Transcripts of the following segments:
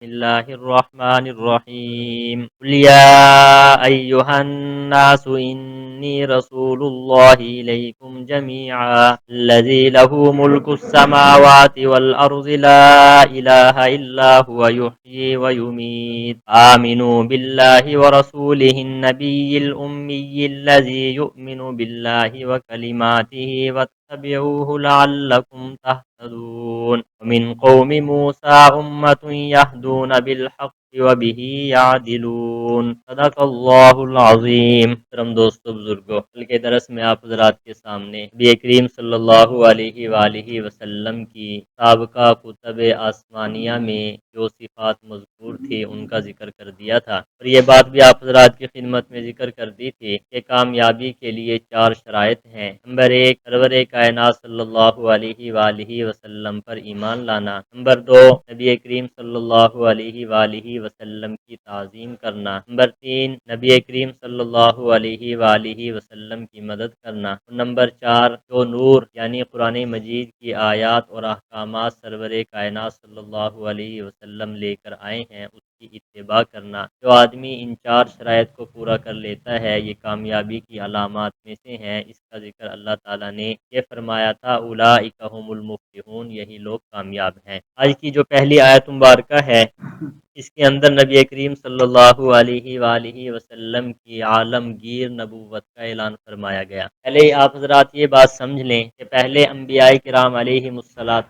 الله الرحمن الرحيم قل يا أيها الناس إني رسول الله إليكم جميعا الذي له ملك السماوات والأرض لا إله إلا هو يحيي ويميت آمنوا بالله ورسوله النبي الأمي الذي يؤمن بالله وكلماته واتبعوه لعلكم تهتدون ومن قوم موسى أمة يهدون بالحق وبه يعدلون صدق اللہ العظیم۔ محترم دوستو بزرگو، کل کے درس میں آپ حضرات کے سامنے نبی کریم صلی اللہ علیہ وآلہ وسلم کی سابقہ کتب آسمانیہ میں جو صفات مذکور تھی ان کا ذکر کر دیا تھا، اور یہ بات بھی آپ حضرات کی خدمت میں ذکر کر دی تھی کہ کامیابی کے لیے 4 شرائط ہیں۔ نمبر 1، سرور کائنات صلی اللہ علیہ وآلہ وسلم پر ایمان لانا۔ نمبر 2، نبی کریم صلی اللہ علیہ وآلہ وسلم کی تعظیم کرنا۔ نمبر 3، نبی کریم صلی اللہ علیہ وآلہ وسلم کی مدد کرنا۔ نمبر 4، جو نور یعنی قرآن مجید کی آیات اور احکامات سرور کائنات صلی اللہ علیہ وسلم لے کر آئے ہیں اس کی اتباع کرنا۔ جو آدمی ان 4 شرائط کو پورا کر لیتا ہے یہ کامیابی کی علامات میں سے ہیں۔ اس کا ذکر اللہ تعالیٰ نے یہ فرمایا تھا اولئک هم المفلحون، یہی لوگ کامیاب ہیں۔ آج کی جو پہلی آیت مبارکہ ہے اس کے اندر نبی کریم صلی اللہ علیہ وآلہ وسلم کی عالمگیر نبوت کا اعلان فرمایا گیا۔ پہلے ہی آپ حضرات یہ بات سمجھ لیں کہ پہلے انبیاء کرام علیہم الصلاۃ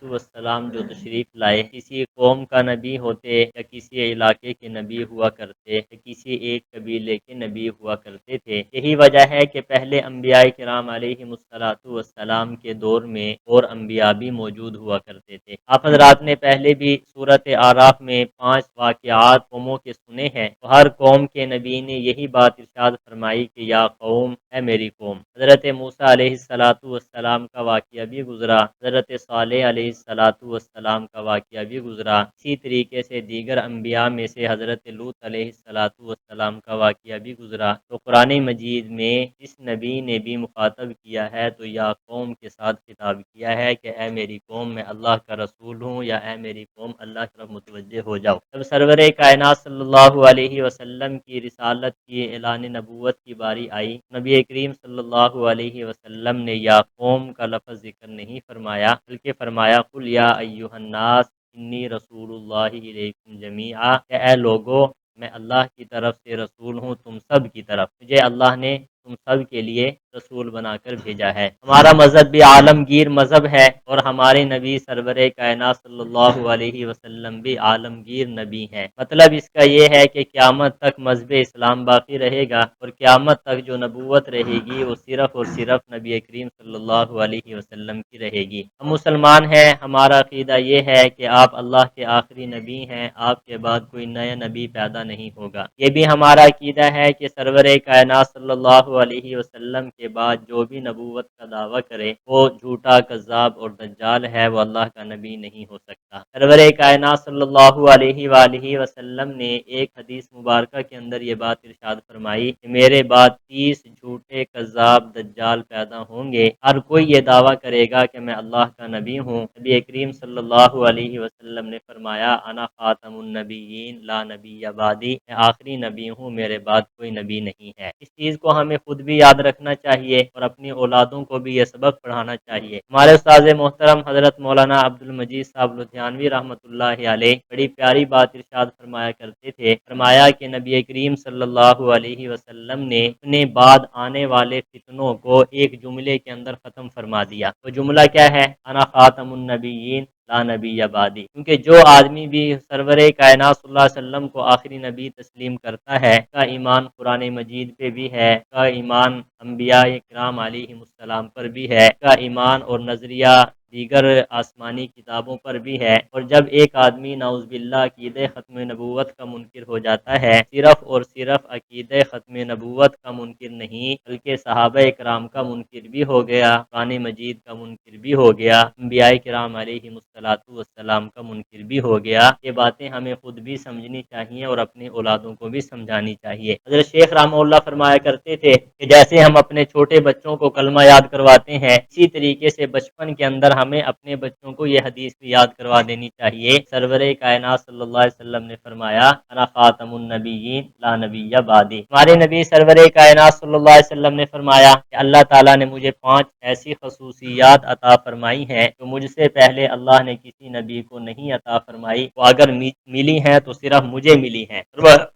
جو تشریف لائے کسی قوم کا نبی ہوتے یا کسی علاقے کے نبی ہوا کرتے یا کسی ایک قبیلے کے نبی ہوا کرتے تھے۔ یہی وجہ ہے کہ پہلے انبیاء کرام علیہم الصلاۃ کے دور میں اور انبیاء بھی موجود ہوا کرتے تھے۔ آپ حضرات نے پہلے بھی سورۃ اعراف میں 5 واقعات قوموں کے سنے ہیں، تو ہر قوم کے نبی نے یہی بات ارشاد فرمائی کہ یا قوم، اے میری قوم۔ حضرت موسیٰ علیہ السلام کا واقعہ بھی گزرا، حضرت صالح علیہ السلام کا واقعہ بھی گزرا، اسی طریقے سے دیگر انبیاء میں سے حضرت لوط علیہ السلام کا واقعہ بھی گزرا۔ تو قرآن مجید میں اس نبی نے بھی مخاطب کیا ہے تو یا قوم کے ساتھ خطاب کیا ہے کہ اے میری قوم میں اللہ کا رسول ہوں، یا اے میری قوم اللہ کی طرف متوجہ ہو جاؤ۔ جب سرور کائنات صلی اللہ علیہ وسلم کی رسالت کی اعلان نبوت کی باری آئی، نبی کریم صلی اللہ علیہ وسلم نے یا قوم کا لفظ ذکر نہیں فرمایا بلکہ فرمایا قل یا ایھا الناس انی رسول اللہ الیکم جمیعا، کہ اے لوگو میں اللہ کی طرف سے رسول ہوں تم سب کی طرف، مجھے اللہ نے تم سب کے لیے رسول بنا کر بھیجا ہے۔ ہمارا مذہب بھی عالمگیر مذہب ہے اور ہمارے نبی سرور کائنات صلی اللہ علیہ وسلم بھی عالمگیر نبی ہیں۔ مطلب اس کا یہ ہے کہ قیامت تک مذہب اسلام باقی رہے گا اور قیامت تک جو نبوت رہے گی وہ صرف اور صرف نبی کریم صلی اللہ علیہ وسلم کی رہے گی۔ ہم مسلمان ہیں، ہمارا عقیدہ یہ ہے کہ آپ اللہ کے آخری نبی ہیں، آپ کے بعد کوئی نیا نبی پیدا نہیں ہوگا۔ یہ بھی ہمارا عقیدہ ہے کہ سرور کائنات صلی اللہ علیہ وسلم کے بعد جو بھی نبوت کا دعویٰ کرے وہ جھوٹا، کذاب اور دجال ہے، وہ اللہ کا نبی نہیں ہو سکتا۔ سرور کائنات صلی اللہ علیہ وآلہ وسلم نے ایک حدیث مبارکہ کے اندر یہ بات ارشاد فرمائی کہ میرے بعد 30 جھوٹے، کذاب، دجال پیدا ہوں گے، ہر کوئی یہ دعویٰ کرے گا کہ میں اللہ کا نبی ہوں۔ نبی کریم صلی اللہ علیہ وسلم نے فرمایا انا خاتم النبیین لا نبی بعدی، میں آخری نبی ہوں، میرے بعد کوئی نبی نہیں ہے۔ اس چیز کو ہمیں خود بھی یاد رکھنا چاہیے اور اپنی اولادوں کو بھی یہ سبق پڑھانا چاہیے۔ ہمارے استاد محترم حضرت مولانا عبد المجید صاحب لدھیانوی رحمۃ اللہ علیہ بڑی پیاری بات ارشاد فرمایا کرتے تھے، فرمایا کہ نبی کریم صلی اللہ علیہ وسلم نے اپنے بعد آنے والے فتنوں کو ایک جملے کے اندر ختم فرما دیا۔ وہ جملہ کیا ہے؟ انا خاتم النبیین لا نبی بعدی، کیونکہ جو آدمی بھی سرور کائنات صلی اللہ علیہ وسلم کو آخری نبی تسلیم کرتا ہے کا ایمان قرآن مجید پہ بھی ہے، کا ایمان انبیاء کرام علیہم السلام پر بھی ہے، کا ایمان اور نظریہ دیگر آسمانی کتابوں پر بھی ہے۔ اور جب ایک آدمی نعوذ باللہ عقیدہ ختم نبوت کا منکر ہو جاتا ہے، صرف اور صرف عقیدہ ختم نبوت کا منکر نہیں بلکہ صحابہ کرام کا منکر بھی ہو گیا، قرآن مجید کا منکر بھی ہو گیا، انبیاء کرام علیہم السلام کا منکر بھی ہو گیا۔ یہ باتیں ہمیں خود بھی سمجھنی چاہیے اور اپنی اولادوں کو بھی سمجھانی چاہیے۔ حضرت شیخ رحمہ اللہ فرمایا کرتے تھے کہ جیسے ہم اپنے چھوٹے بچوں کو کلمہ یاد کرواتے ہیں، اسی طریقے سے بچپن کے اندر ہمیں اپنے بچوں کو یہ حدیث بھی یاد کروا دینی چاہیے۔ سرور کائنات صلی اللہ علیہ وسلم نے فرمایا انا خاتم النبیین لا نبی بعدی۔ ہمارے نبی سرور کائنات صلی اللہ علیہ وسلم نے فرمایا کہ اللہ تعالیٰ نے مجھے 5 ایسی خصوصیات عطا فرمائی ہیں جو مجھ سے پہلے اللہ نے کسی نبی کو نہیں عطا فرمائی، وہ اگر ملی ہیں تو صرف مجھے ملی ہیں۔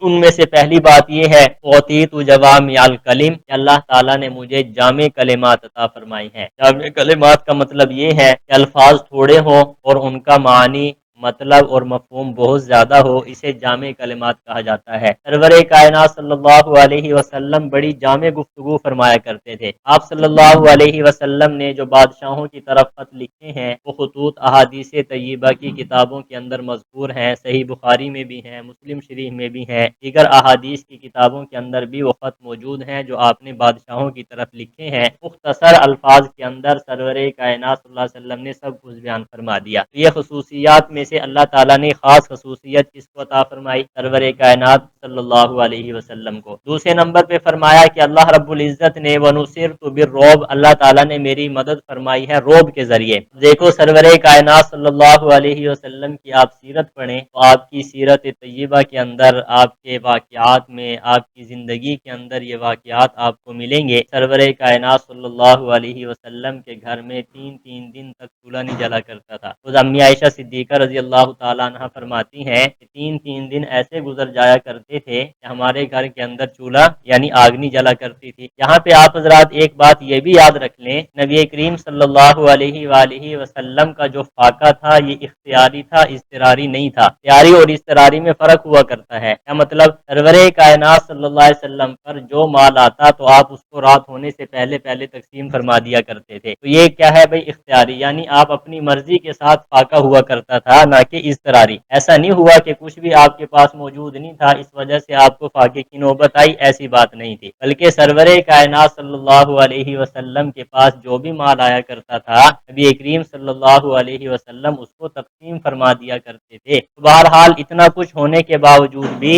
ان میں سے پہلی بات یہ ہے اوتیت جوامع الکلم کہ اللہ تعالیٰ نے مجھے جامع کلمات عطا فرمائی ہیں۔ جامع کلمات کا مطلب یہ ہے کہ الفاظ تھوڑے ہوں اور ان کا معنی مطلب اور مفہوم بہت زیادہ ہو، اسے جامع کلمات کہا جاتا ہے۔ سرور کائنات صلی اللہ علیہ وسلم بڑی جامع گفتگو فرمایا کرتے تھے۔ آپ صلی اللہ علیہ وسلم نے جو بادشاہوں کی طرف خط لکھے ہیں وہ خطوط احادیث طیبہ کی کتابوں کے اندر مذکور ہیں، صحیح بخاری میں بھی ہیں، مسلم شریف میں بھی ہیں، دیگر احادیث کی کتابوں کے اندر بھی وہ خط موجود ہیں جو آپ نے بادشاہوں کی طرف لکھے ہیں۔ مختصر الفاظ کے اندر سرور کائنات صلی اللہ علیہ وسلم نے سب کچھ بیان فرما دیا۔ یہ خصوصیات میں سے اللہ تعالیٰ نے خاص خصوصیت کس کو عطا فرمائی؟ سرور کائنات صلی اللہ علیہ وسلم کو۔ دوسرے نمبر پہ فرمایا کہ اللہ رب العزت نے وَنُصِرْتُ بِالرُّعْبِ، اللہ تعالیٰ نے میری مدد فرمائی ہے رعب کے ذریعے۔ دیکھو سرور کائنات صلی اللہ علیہ وسلم کی آپ سیرت پڑھیں تو آپ کی سیرت طیبہ کے اندر، آپ کے واقعات میں، آپ کی زندگی کے اندر یہ واقعات آپ کو ملیں گے۔ سرور کائنات صلی اللہ علیہ وسلم کے گھر میں 3 دن تک چولہا نہیں جلا کرتا تھا۔ خود امی عائشہ صدیقہ رضی اللہ تعالیٰ عنہ فرماتی ہیں کہ 3 دن ایسے گزر جایا کرتے تھے کہ ہمارے گھر کے اندر چولہا یعنی آگ نہیں جلا کرتی تھی۔ یہاں پہ آپ حضرات ایک بات یہ بھی یاد رکھ لیں، نبی کریم صلی اللہ علیہ وآلہ وسلم کا جو فاقہ تھا یہ اختیاری تھا، اضطراری نہیں تھا۔ اختیاری اور اضطراری میں فرق ہوا کرتا ہے۔ کیا مطلب؟ سرور کائنات صلی اللہ علیہ وسلم پر جو مال آتا تو آپ اس کو رات ہونے سے پہلے تقسیم فرما دیا کرتے تھے۔ تو یہ کیا ہے بھائی؟ اختیاری، یعنی آپ اپنی مرضی کے ساتھ فاقہ ہوا کرتا تھا، نہ کہ اضطراری۔ ایسا نہیں ہوا کہ کچھ بھی آپ کے پاس موجود نہیں تھا اس وجہ سے آپ کو فاقے کی نوبت آئی، ایسی بات نہیں تھی، بلکہ سرور کائنات صلی اللہ علیہ وسلم کے پاس جو بھی مال آیا کرتا تھا نبی کریم صلی اللہ علیہ وسلم اس کو تقسیم فرما دیا کرتے تھے۔ بہرحال اتنا کچھ ہونے کے باوجود بھی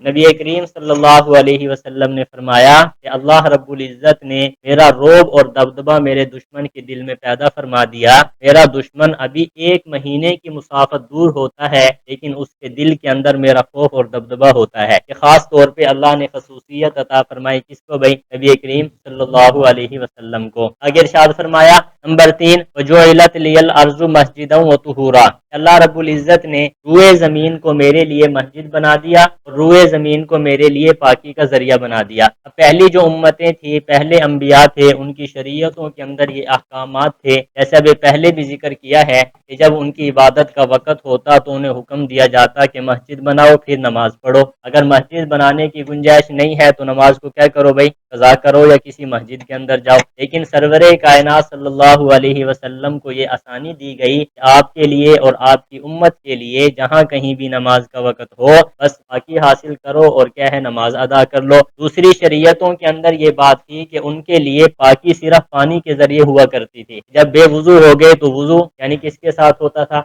نبی کریم صلی اللہ علیہ وسلم نے فرمایا کہ اللہ رب العزت نے میرا رعب اور دبدبہ میرے دشمن کے دل میں پیدا فرما دیا۔ میرا دشمن ابھی 1 مہینے کی مسافت دور ہوتا ہے لیکن اس کے دل کے اندر میرا خوف اور دبدبہ ہوتا ہے۔ کہ خاص طور پہ اللہ نے خصوصیت عطا فرمائی کس کو بھائی؟ نبی کریم صلی اللہ علیہ وسلم کو۔ آگے ارشاد فرمایا نمبر 3 وَجُعِلَتْ لِيَ الْأَرْضُ مَسْجِدًا وَطُهُورًا، اللہ رب العزت نے روئے زمین کو میرے لیے مسجد بنا دیا اور روئے زمین کو میرے لیے پاکی کا ذریعہ بنا دیا۔ اب پہلی جو امتیں تھیں، پہلے انبیاء تھے، ان کی شریعتوں کے اندر یہ احکامات تھے، جیسے ابھی پہلے بھی ذکر کیا ہے کہ جب ان کی عبادت کا وقت ہوتا تو انہیں حکم دیا جاتا کہ مسجد بناؤ پھر نماز پڑھو۔ اگر مسجد بنانے کی گنجائش نہیں ہے تو نماز کو کیا کرو بھائی؟ قضا کرو یا کسی مسجد کے اندر جاؤ۔ لیکن سرور کائنات صلی اللہ علیہ وسلم کو یہ آسانی دی گئی کہ آپ کے لیے اور آپ کی امت کے لیے جہاں کہیں بھی نماز کا وقت ہو بس پاکی حاصل کرو اور کیا ہے نماز ادا کر لو۔ دوسری شریعتوں کے اندر یہ بات تھی کہ ان کے لیے پاکی صرف پانی کے ذریعے ہوا کرتی تھی۔ جب بے وضو ہو گئے تو وضو یعنی کس کے ساتھ ہوتا تھا؟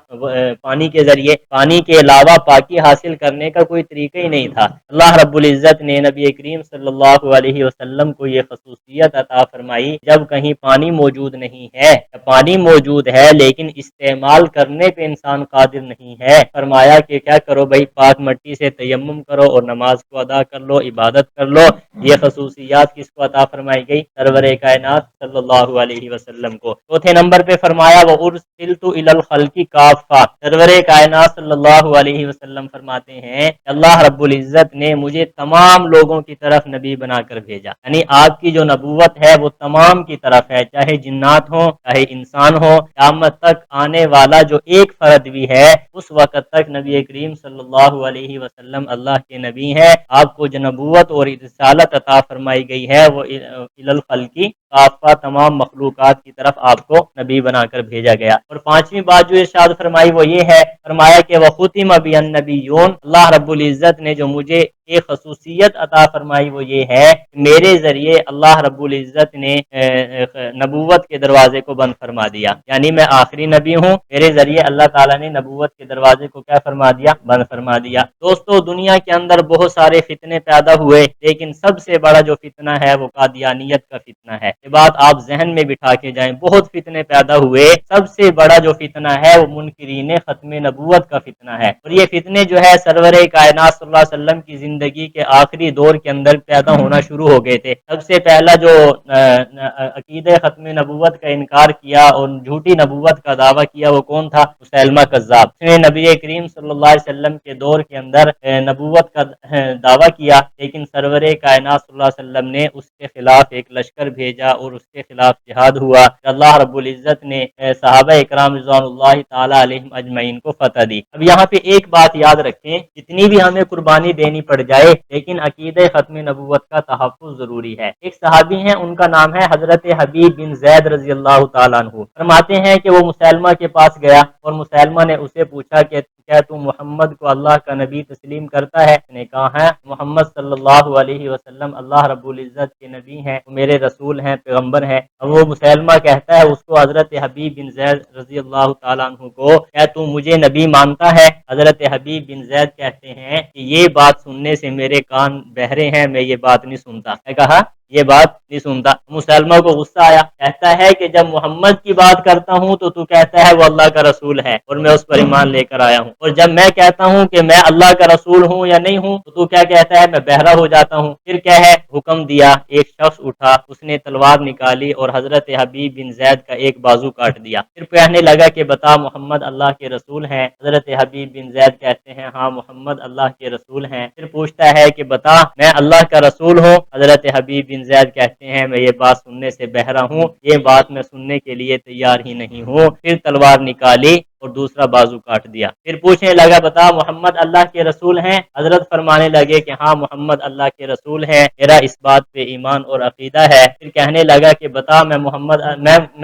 پانی کے ذریعے۔ پانی کے علاوہ پاکی حاصل کرنے کا کوئی طریقہ ہی نہیں تھا۔ اللہ رب العزت نے نبی کریم صلی اللہ علیہ وسلم کو یہ خصوصیت عطا فرمائی جب کہیں پانی موجود نہیں ہے، پانی موجود ہے لیکن استعمال کرنے پہ انسان قادر نہیں ہے، فرمایا کہ کیا کرو بھائی؟ پاک مٹی سے تیمم کرو اور نماز کو ادا کر لو، عبادت کر لو۔ یہ خصوصیات کس کو عطا فرمائی گئی؟ سرور کائنات صلی اللہ علیہ وسلم کو۔ چوتھے نمبر پہ فرمایا وَأُرْسِلْتُ إِلَى الْخَلْقِ كَافَّةً، سرور کائنات صلی اللہ علیہ وسلم فرماتے ہیں کہ اللہ رب العزت نے مجھے تمام لوگوں کی طرف نبی بنا کر بھیجا، یعنی آپ کی جو نبوت ہے وہ تمام کی طرف ہے، چاہے جنات ہوں چاہے انسان ہو، قیامت تک آنے والا جو ایک فرد بھی ہے اس وقت تک نبی کریم صلی اللہ علیہ وسلم اللہ کے نبی ہیں۔ آپ کو جو نبوت اور رسالت عطا فرمائی گئی ہے وہ الی الخلق کافہ، تمام مخلوقات کی طرف آپ کو نبی بنا کر بھیجا گیا۔ اور پانچویں بات جو ارشاد فرمائی وہ یہ ہے، فرمایا کہ وَخُتِمَ بِالنَّبِيُّونَ، اللہ رب العزت نے جو مجھے ایک خصوصیت عطا فرمائی، وہ یہ ہے کہ میرے ذریعے اللہ رب العزت نے نبوت کے دروازے کو بند فرما دیا، یعنی میں آخری نبی ہوں، میرے ذریعے اللہ تعالیٰ نے نبوت کے دروازے کو کیا فرما دیا؟ بند فرما دیا۔ دوستو، دنیا کے اندر بہت سارے فتنے پیدا ہوئے، لیکن سب سے بڑا جو فتنہ ہے وہ قادیانیت کا فتنہ ہے۔ یہ بات آپ ذہن میں بٹھا کے جائیں، بہت فتنے پیدا ہوئے، سب سے بڑا جو فتنہ ہے وہ منکرین ختم نبوت کا فتنہ ہے، اور یہ فتنے جو ہے سرور کائنات صلی اللہ علیہ وسلم کی زندگی کے آخری دور کے اندر پیدا ہونا شروع ہو گئے تھے۔ سب سے پہلا جو عقیدہ ختم نبوت کا انکار کیا اور جھوٹی نبوت کا دعویٰ کیا وہ کون تھا؟ مسیلمہ کذاب۔ اس نے نبی کریم صلی اللہ علیہ وسلم کے دور کے اندر نبوت کا دعویٰ کیا، لیکن سرور کائنات صلی اللہ علیہ وسلم نے اس کے خلاف ایک لشکر بھیجا اور اس کے خلاف جہاد ہوا، اللہ رب العزت نے صحابہ اکرام رضوان اللہ تعالی علیہم اجمعین کو فتح دی۔ اب یہاں پہ ایک بات یاد رکھیں، جتنی بھی ہمیں قربانی دینی پڑ جائے لیکن عقیدہ ختم نبوت کا تحفظ ضروری ہے۔ ایک صحابی ہیں، ان کا نام ہے حضرت حبیب بن زید رضی اللہ تعالیٰ عنہ، فرماتے ہیں کہ وہ مسیلمہ کے پاس گیا اور مسیلمہ نے اسے پوچھا کہ کیا تو محمد کو اللہ کا نبی تسلیم کرتا ہے؟ اس نے کہا ہے، محمد صلی اللہ علیہ وسلم اللہ رب العزت کے نبی ہیں، میرے رسول ہیں، پیغمبر ہیں۔ اب وہ مسیلمہ کہتا ہے اس کو، حضرت حبیب بن زید رضی اللہ تعالیٰ عنہ کو، کیا تو مجھے نبی مانتا ہے؟ حضرت حبیب بن زید کہتے ہیں کہ یہ بات سننے سے میرے کان بہرے ہیں، میں یہ بات نہیں سنتا۔ میں کہا یہ بات نہیں سنتا۔ مسلمہ کو غصہ آیا، کہتا ہے کہ جب محمد کی بات کرتا ہوں تو کہتا ہے وہ اللہ کا رسول ہے اور میں اس پر ایمان لے کر آیا ہوں، اور جب میں کہتا ہوں کہ میں اللہ کا رسول ہوں یا نہیں ہوں تو کیا کہتا ہے؟ میں بہرا ہو جاتا ہوں۔ پھر کیا ہے؟ حکم دیا، ایک شخص اٹھا، اس نے تلوار نکالی اور حضرت حبیب بن زید کا ایک بازو کاٹ دیا۔ پھر کہنے لگا کہ بتا محمد اللہ کے رسول ہیں؟ حضرت حبیب بن زید کہتے ہیں ہاں محمد اللہ کے رسول ہیں۔ پھر پوچھتا ہے کہ بتا میں اللہ کا رسول ہوں؟ حضرت حبیب بن زید کہتے ہیں میں یہ بات سننے سے بہرا ہوں، یہ بات میں سننے کے لیے تیار ہی نہیں ہوں۔ پھر تلوار نکالی اور دوسرا بازو کاٹ دیا۔ پھر پوچھنے لگا بتا محمد اللہ کے رسول ہیں؟ حضرت فرمانے لگے کہ ہاں محمد اللہ کے رسول ہیں، میرا اس بات پہ ایمان اور عقیدہ ہے۔ پھر کہنے لگا کہ بتا میں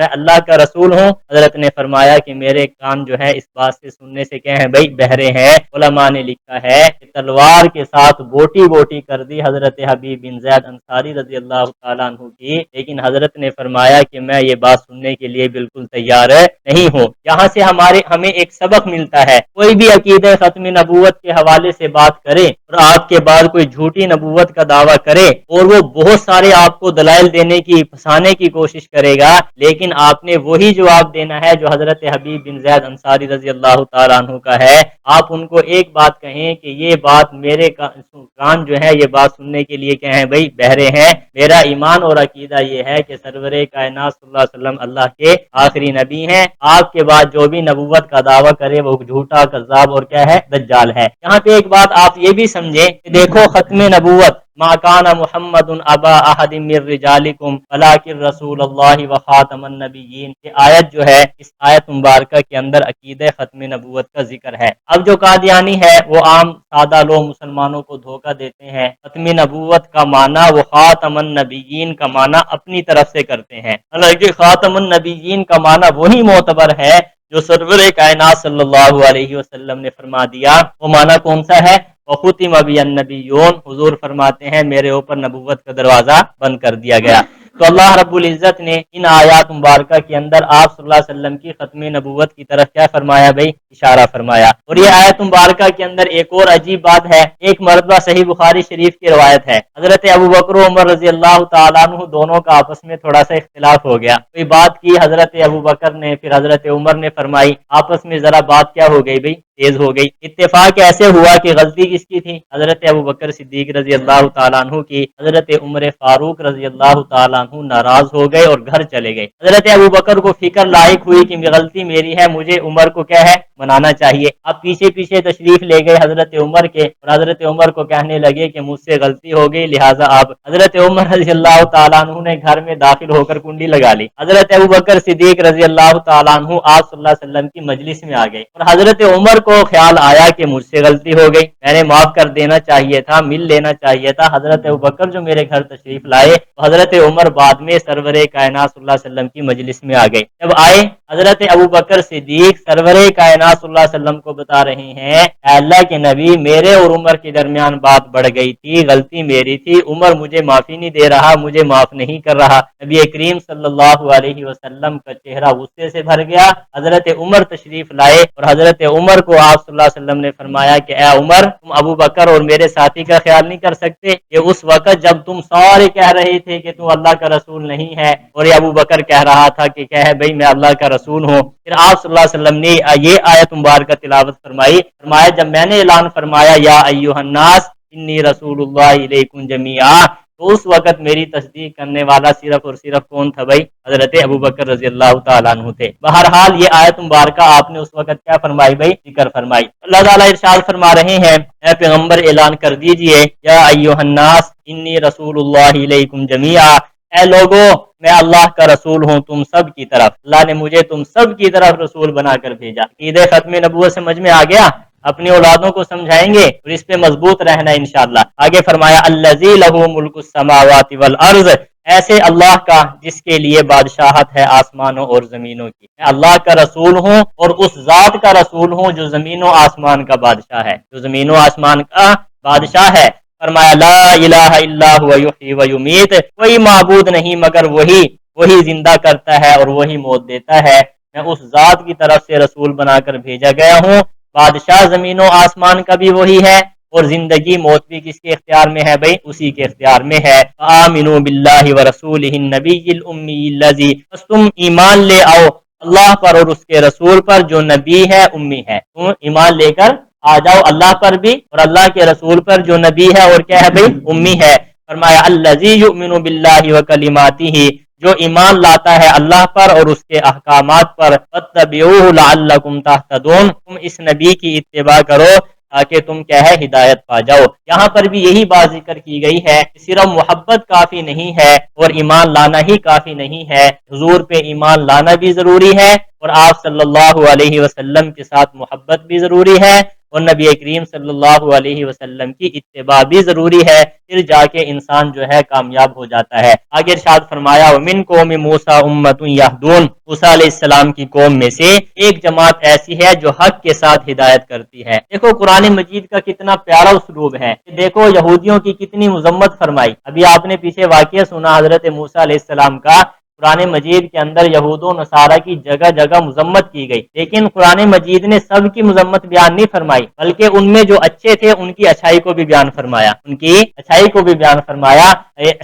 اللہ کا رسول ہوں؟ حضرت نے فرمایا کہ میرے کان جو ہے اس بات سے سننے سے کیا ہے بھائی؟ بہرے ہیں۔ علماء نے لکھا ہے کہ تلوار کے ساتھ بوٹی بوٹی کر دی حضرت حبیب بن زید انصاری رضی اللہ تعالیٰ عنہ کی، لیکن حضرت نے فرمایا کہ میں یہ بات سننے کے لیے بالکل تیار نہیں ہوں۔ یہاں سے ہمیں ایک سبق ملتا ہے، کوئی بھی عقیدہ ختم نبوت کے حوالے سے بات کرے اور آپ کے بعد کوئی جھوٹی نبوت کا دعویٰ کرے اور وہ بہت سارے آپ کو دلائل دینے کی، پھنسانے کی کوشش کرے گا، لیکن آپ نے وہی جواب دینا ہے جو حضرت حبیب بن زید انصاری رضی اللہ تعالیٰ عنہ کا ہے۔ آپ ان کو ایک بات کہیں کہ یہ بات میرے کان جو ہے یہ بات سننے کے لیے کیا ہے بھائی؟ بہرے ہیں۔ میرا ایمان اور عقیدہ یہ ہے کہ سرور کائنات صلی اللہ علیہ وسلم اللہ کے آخری نبی ہیں، آپ کے بعد جو بھی نبوت کا دعویٰ کرے وہ جھوٹا، کذاب اور کیا ہے؟ دجال ہے۔ یہاں پہ ایک بات آپ یہ بھی سمجھیں کہ دیکھو ختم نبوت ما کان محمد ابا احد من رجالکم ولکن رسول اللہ وخاتم النبیین، یہ آیت جو ہے اس آیت مبارکہ کے اندر عقیدہ ختم نبوت کا ذکر ہے۔ اب جو قادیانی ہے وہ عام سادہ لوگ مسلمانوں کو دھوکہ دیتے ہیں، ختم نبوت کا معنی وہ خاتم النبیین کا معنی اپنی طرف سے کرتے ہیں، حالانکہ خاتم النبیین کا معنی وہی معتبر ہے جو سرور کائنات صلی اللہ علیہ وسلم نے فرما دیا۔ وہ معنی کون سا ہے؟ وختم بی النبیون، حضور فرماتے ہیں میرے اوپر نبوت کا دروازہ بند کر دیا گیا۔ تو اللہ رب العزت نے ان آیات مبارکہ کے اندر آپ صلی اللہ علیہ وسلم کی ختم نبوت کی طرف کیا فرمایا بھائی؟ اشارہ فرمایا۔ اور یہ آیت مبارکہ کے اندر ایک اور عجیب بات ہے، ایک مرتبہ صحیح بخاری شریف کی روایت ہے، حضرت ابوبکر و عمر رضی اللہ تعالیٰ عنہ دونوں کا آپس میں تھوڑا سا اختلاف ہو گیا، کوئی بات کی حضرت ابوبکر نے، پھر حضرت عمر نے فرمائی، آپس میں ذرا بات کیا ہو گئی بھائی؟ تیز ہو گئی۔ اتفاق ایسے ہوا کہ غلطی کس کی تھی؟ حضرت ابوبکر صدیق رضی اللہ تعالیٰ عنہ کی۔ حضرت عمر فاروق رضی اللہ تعالیٰ عنہ ناراض ہو گئے اور گھر چلے گئے۔ حضرت ابوبکر کو فکر لاحق ہوئی کہ غلطی میری ہے، مجھے عمر کو کیا ہے؟ منانا چاہیے۔ اب پیچھے پیچھے تشریف لے گئے حضرت عمر کے اور حضرت عمر کو کہنے لگے کہ مجھ سے غلطی ہو گئی، لہٰذا آپ حضرت عمر رضی اللہ تعالیٰ عنہ نے گھر میں داخل ہو کر کنڈی لگا لی۔ حضرت ابوبکر صدیق رضی اللہ تعالیٰ عنہ آپ صلی اللہ علیہ وسلم کی مجلس میں آ گئے اور حضرت عمر کو خیال آیا کہ مجھ سے غلطی ہو گئی، میں نے معاف کر دینا چاہیے تھا، مل لینا چاہیے تھا۔ حضرت ابوبکر جو میرے گھر تشریف لائے تو حضرت عمر بعد میں سرور کائنات صلی اللہ علیہ وسلم کی مجلس میں آ گئے۔ جب آئے حضرت ابوبکر صدیق سرور کائنات صلی اللہ علیہ وسلم کو بتا رہے ہیں، اے اللہ کے نبی، میرے اور عمر کے درمیان بات بڑھ گئی تھی، غلطی میری تھی، عمر مجھے معافی نہیں دے رہا، مجھے معاف نہیں کر رہا۔ نبی کریم صلی اللہ علیہ وسلم کا چہرہ غصے سے بھر گیا۔ حضرت عمر تشریف لائے اور حضرت عمر کو آپ صلی اللہ علیہ وسلم نے فرمایا کہ اے عمر، تم ابو بکر اور میرے ساتھی کا خیال نہیں کر سکتے؟ یہ اس وقت جب تم سارے کہہ رہے تھے کہ تم اللہ کا رسول نہیں ہے، اور یہ ابو بکر کہہ رہا تھا کہ بھائی میں اللہ کا رسول ہوں۔ پھر آپ صلی اللہ علیہ وسلم نے یہ آیت مبارکہ تلاوت فرمائی، فرمایا جب میں نے اعلان فرمایا یا ایھا الناس انی رسول اللہ الیکم جمیعا، تو اس وقت میری تصدیق کرنے والا صرف اور صرف کون تھا بھائی؟ حضرت ابوبکر رضی اللہ تعالیٰ عنہ تھے۔ بہرحال یہ آیت مبارکہ آپ نے اس وقت کیا فرمائی بھائی؟ ذکر فرمائی۔ اللہ تعالیٰ ارشاد فرما رہے ہیں، اے پیغمبر اعلان کر دیجئے یا ایھا الناس انی رسول اللہ الیکم جمیعا، اے لوگو میں اللہ کا رسول ہوں تم سب کی طرف، اللہ نے مجھے تم سب کی طرف رسول بنا کر بھیجا۔ عید ختم نبوت سمجھ میں آ گیا؟ اپنی اولادوں کو سمجھائیں گے اور اس پہ مضبوط رہنا انشاءاللہ۔ آگے فرمایا الذی لہ ملک السماوات والارض، ایسے اللہ کا جس کے لیے بادشاہت ہے آسمانوں اور زمینوں کی۔ میں اللہ کا رسول ہوں اور اس ذات کا رسول ہوں جو زمین و آسمان کا بادشاہ ہے، جو زمین و آسمان کا بادشاہ ہے۔ فرمایا لا الہ الا هو یحیی و یمیت، کوئی معبود نہیں مگر وہی زندہ کرتا ہے اور وہی موت دیتا ہے۔ میں اس ذات کی طرف سے رسول بنا کر بھیجا گیا ہوں، بادشاہ زمین و آسمان کا بھی وہی ہے، اور زندگی موت بھی کس کے اختیار میں ہے بھائی؟ اسی کے اختیار میں ہے۔ آمنوا باللہ ورسولہ النبی الامی الذی، بس تم ایمان لے آؤ اللہ پر اور اس کے رسول پر جو نبی ہے، امی ہے۔ تم ایمان لے کر آ جاؤ اللہ پر بھی اور اللہ کے رسول پر جو نبی ہے اور کیا ہے بھائی؟ امی ہے۔ فرمایا الذی یؤمن باللہ وکلماتہ، جو ایمان لاتا ہے اللہ پر اور اس کے احکامات پر، فاتبعوہ لعلکم تہتدون، تم اس نبی کی اتباع کرو تاکہ تم کیا ہے؟ ہدایت پا جاؤ۔ یہاں پر بھی یہی بات ذکر کی گئی ہے کہ صرف محبت کافی نہیں ہے اور ایمان لانا ہی کافی نہیں ہے، حضور پہ ایمان لانا بھی ضروری ہے اور آپ صلی اللہ علیہ وسلم کے ساتھ محبت بھی ضروری ہے اور نبی کریم صلی اللہ علیہ وسلم کی اتباع بھی ضروری ہے، پھر جا کے انسان جو ہے کامیاب ہو جاتا ہے۔ آگے ارشاد فرمایا وَمِن قَوْمِ مُوسَىٰ أُمَّةٌ يَهْدُونَ، موسیٰ علیہ السلام کی قوم میں سے ایک جماعت ایسی ہے جو حق کے ساتھ ہدایت کرتی ہے۔ دیکھو قرآن مجید کا کتنا پیارا اسلوب ہے، دیکھو یہودیوں کی کتنی مذمت فرمائی۔ ابھی آپ نے پیچھے واقعہ سنا حضرت موسیٰ علیہ السلام کا، قرآن مجید کے اندر یہود و نصارہ کی جگہ جگہ مذمت کی گئی، لیکن قرآن مجید نے سب کی مذمت بیان نہیں فرمائی، بلکہ ان میں جو اچھے تھے ان کی اچھائی کو بھی بیان فرمایا، ان کی اچھائی کو بھی بیان فرمایا۔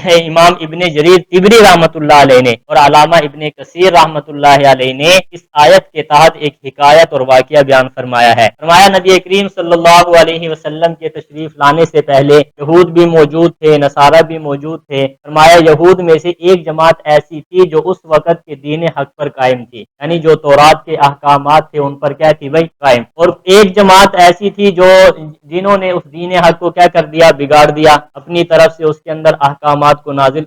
امام ابن جریر طبری رحمۃ اللہ علیہ نے اور علامہ ابن کثیر رحمۃ اللہ علیہ نے اس آیت کے تحت ایک حکایت اور واقعہ بیان فرمایا ہے۔ فرمایا نبی کریم صلی اللہ علیہ وسلم کے تشریف لانے سے پہلے یہود بھی موجود تھے، نصارہ بھی موجود تھے۔ فرمایا یہود میں سے ایک جماعت ایسی تھی جو اس وقت کے دین حق پر قائم تھی، یعنی جو تورات کے احکامات تھے ان پر کیا تھی بھائی؟ قائم۔ اور ایک جماعت ایسی تھی جو جنہوں نے اس دین حق کو کیا کر دیا؟ بگاڑ دیا، اپنی طرف سے اس کے اندر احکامات کو نازل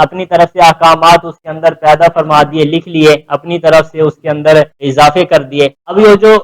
اپنی طرف سے احکامات اس کے اندر پیدا فرما دیے، لکھ لیے، اپنی طرف سے اس کے اندر اضافے کر دیے۔ اب یہ جو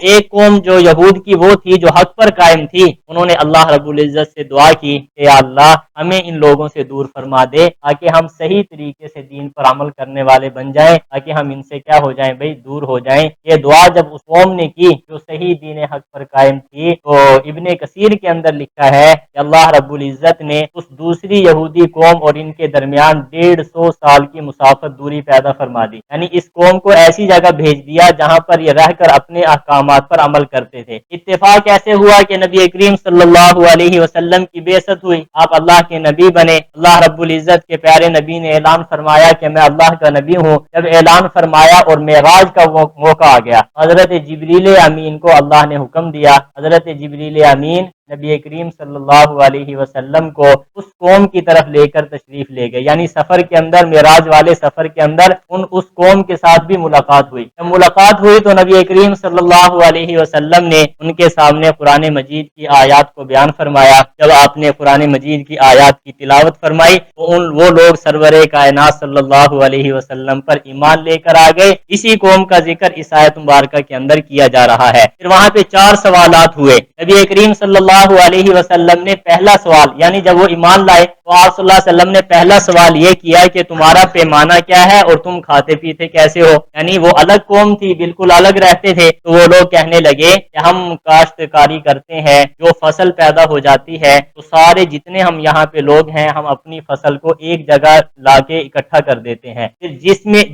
ایک قوم جو یہود کی وہ تھی جو حق پر قائم تھی، انہوں نے اللہ رب العزت سے دعا کی کہ یا اللہ ہمیں ان لوگوں سے دور فرما دے تاکہ ہم صحیح طریقے سے دین پر عمل کرنے والے بن جائیں، تاکہ ہم ان سے کیا ہو جائیں بھائی؟ دور ہو جائیں۔ یہ دعا جب اس قوم نے کی جو صحیح دین حق پر قائم تھی، تو ابن کثیر کے اندر لکھا ہے کہ اللہ رب العزت نے اس دوسری یہودی قوم اور ان کے درمیان 150 سال کی مسافت دوری پیدا فرما دی، یعنی اس قوم کو ایسی جگہ بھیج دیا جہاں پر یہ رہ کر اپنے احکامات پر عمل کرتے تھے۔ اتفاق ایسے ہوا کہ نبی کریم صلی اللہ علیہ وسلم کی بعثت ہوئی، آپ اللہ کے نبی بنے۔ اللہ رب العزت کے پیارے نبی نے اعلان فرمایا کہ میں اللہ کا نبی ہوں۔ جب اعلان فرمایا اور معراج کا موقع آ گیا، حضرت جبریل امین کو اللہ نے حکم دیا، حضرت جبریل امین نبی کریم صلی اللہ علیہ وسلم کو اس قوم کی طرف لے کر تشریف لے گئے، یعنی سفر کے اندر، معراج والے سفر کے اندر اس قوم کے ساتھ بھی ملاقات ہوئی۔ جب ملاقات ہوئی تو نبی کریم صلی اللہ علیہ وسلم نے ان کے سامنے قرآن مجید کی آیات کو بیان فرمایا۔ جب آپ نے قرآن مجید کی آیات کی تلاوت فرمائی تو وہ لوگ سرور کائنات صلی اللہ علیہ وسلم پر ایمان لے کر آ گئے۔ اسی قوم کا ذکر اس آیت مبارکہ کے اندر کیا جا رہا ہے۔ پھر وہاں پہ 4 سوالات ہوئے، نبی کریم صلی اللہ اللہ علیہ وسلم نے پہلا سوال، یعنی جب وہ ایمان لائے تو آپ صلی اللہ علیہ وسلم نے پہلا سوال یہ کیا کہ تمہارا پیمانہ کیا ہے اور تم کھاتے پیتے کیسے ہو؟ یعنی وہ الگ قوم تھی، بالکل الگ رہتے تھے، تو وہ لوگ کہنے لگے کہ ہم کاشتکاری کرتے ہیں، جو فصل پیدا ہو جاتی ہے تو سارے جتنے ہم یہاں پہ لوگ ہیں ہم اپنی فصل کو ایک جگہ لا کے اکٹھا کر دیتے ہیں، پھر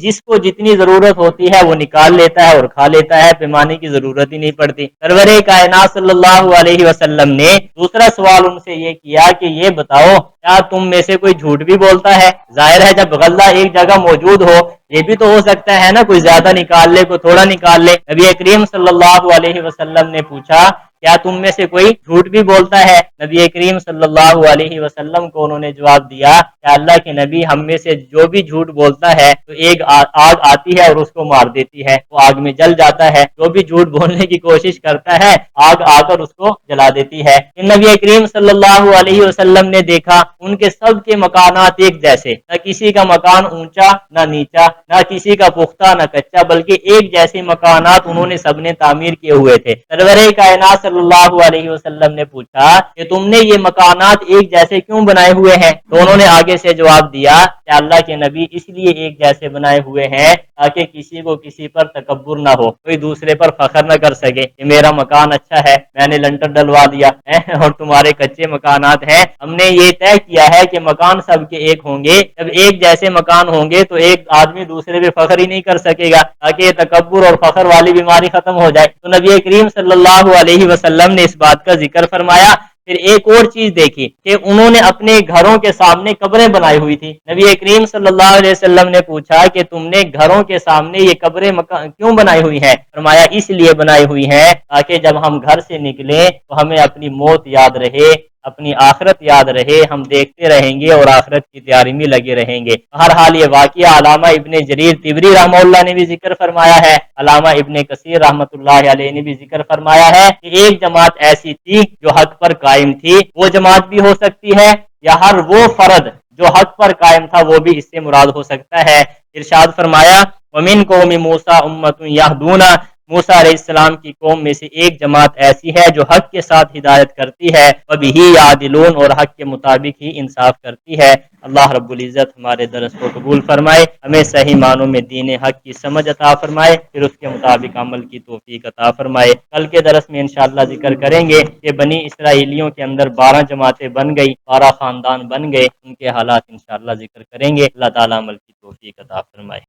جس کو جتنی ضرورت ہوتی ہے وہ نکال لیتا ہے اور کھا لیتا ہے، پیمانے کی ضرورت ہی نہیں پڑتی۔ سرور کائنات صلی اللہ علیہ وسلم نے دوسرا سوال ان سے یہ کیا کہ یہ بتاؤ کیا تم میں سے کوئی جھوٹ بھی بولتا ہے؟ ظاہر ہے جب غلہ ایک جگہ موجود ہو، یہ بھی تو ہو سکتا ہے نا کوئی زیادہ نکال لے کوئی تھوڑا نکال لے۔ نبی کریم صلی اللہ علیہ وسلم نے پوچھا کیا تم میں سے کوئی جھوٹ بھی بولتا ہے؟ نبی کریم صلی اللہ علیہ وسلم کو انہوں نے جواب دیا کہ اللہ کے نبی، ہم میں سے جو بھی جھوٹ بولتا ہے تو ایک آگ آتی ہے اور اس کو مار دیتی ہے، وہ آگ میں جل جاتا ہے، جو بھی جھوٹ بولنے کی کوشش کرتا ہے آگ آ کر اس کو جلا دیتی ہے۔ نبی کریم صلی اللہ علیہ وسلم نے دیکھا ان کے سب کے مکانات ایک جیسے، نہ کسی کا مکان اونچا نہ نیچا، نہ کسی کا پختہ نہ کچا، بلکہ ایک جیسے مکانات انہوں نے سب نے تعمیر کیے ہوئے تھے۔ سرور کائنات صلی اللہ علیہ وسلم نے پوچھا کہ تم نے یہ مکانات ایک جیسے کیوں بنائے ہوئے ہیں؟ تو انہوں نے آگے سے جواب دیا کہ اللہ کے نبی، اس لیے ایک جیسے بنائے ہوئے ہیں تاکہ کسی کو کسی پر تکبر نہ ہو، کوئی دوسرے پر فخر نہ کر سکے کہ میرا مکان اچھا ہے، میں نے لنٹر ڈلوا دیا اور تمہارے کچے مکانات ہیں۔ ہم نے یہ طے کیا ہے کہ مکان سب کے ایک ہوں گے، جب ایک جیسے مکان ہوں گے تو ایک آدمی دوسرے پہ فخر ہی نہیں کر سکے گا، تاکہ یہ تکبر اور فخر والی بیماری ختم ہو جائے۔ تو نبی کریم صلی اللہ علیہ وسلم نے اس بات کا ذکر فرمایا۔ پھر ایک اور چیز دیکھی کہ انہوں نے اپنے گھروں کے سامنے قبریں بنائی ہوئی تھی۔ نبی کریم صلی اللہ علیہ وسلم نے پوچھا کہ تم نے گھروں کے سامنے یہ قبریں کیوں بنائی ہوئی ہیں؟ فرمایا اس لیے بنائی ہوئی ہیں تاکہ جب ہم گھر سے نکلیں تو ہمیں اپنی موت یاد رہے، اپنی آخرت یاد رہے، ہم دیکھتے رہیں گے اور آخرت کی تیاری میں لگے رہیں گے۔ ہر حال یہ واقعہ علامہ ابن جریر طبری رحمہ اللہ نے بھی ذکر فرمایا ہے، علامہ ابن کثیر رحمۃ اللہ علیہ نے بھی ذکر فرمایا ہے کہ ایک جماعت ایسی تھی جو حق پر قائم تھی، وہ جماعت بھی ہو سکتی ہے، یا ہر وہ فرد جو حق پر قائم تھا وہ بھی اس سے مراد ہو سکتا ہے۔ ارشاد فرمایا وَمِن قَوْمِ مُوسَىٰ أُمَّةٌ يَهْدُونَ، موسیٰ علیہ السلام کی قوم میں سے ایک جماعت ایسی ہے جو حق کے ساتھ ہدایت کرتی ہے، وَبِهِ يَعْدِلُونَ، اور حق کے مطابق ہی انصاف کرتی ہے۔ اللہ رب العزت ہمارے درس کو قبول فرمائے، ہمیں صحیح معنوں میں دین حق کی سمجھ عطا فرمائے، پھر اس کے مطابق عمل کی توفیق عطا فرمائے۔ کل کے درس میں انشاءاللہ ذکر کریں گے کہ بنی اسرائیلیوں کے اندر 12 جماعتیں بن گئی، 12 خاندان بن گئے، ان کے حالات انشاءاللہ ذکر کریں گے۔ اللہ تعالیٰ عمل کی توفیق عطا فرمائے۔